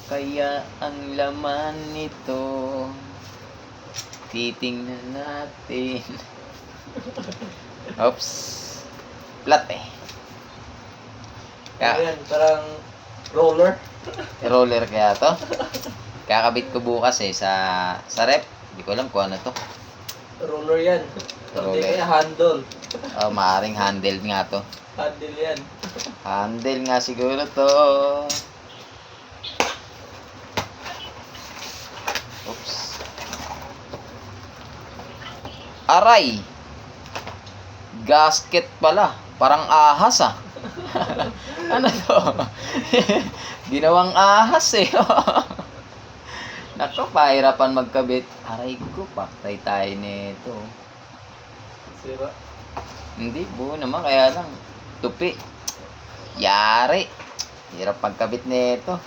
Kaya ang laman nito, titingnan natin. Oops. Flat eh. Ayan, parang roller. Roller kaya to. Kakabit ko bukas eh sa rep. Hindi ko alam kung ano to. Roller yan. Hindi Roller. kaya handle. Oh, maaring handle nga to. Handle yan. Handle nga siguro to. Oops. Aray! Gasket pala. Parang ahas ah. Ano to? Ginawang ahas eh. Nako, pahirapan magkabit. Aray ko, paktay tayo nito. Sira. Hindi, buo naman. Kaya lang, tupi. Yari. Hirap pagkabit nito.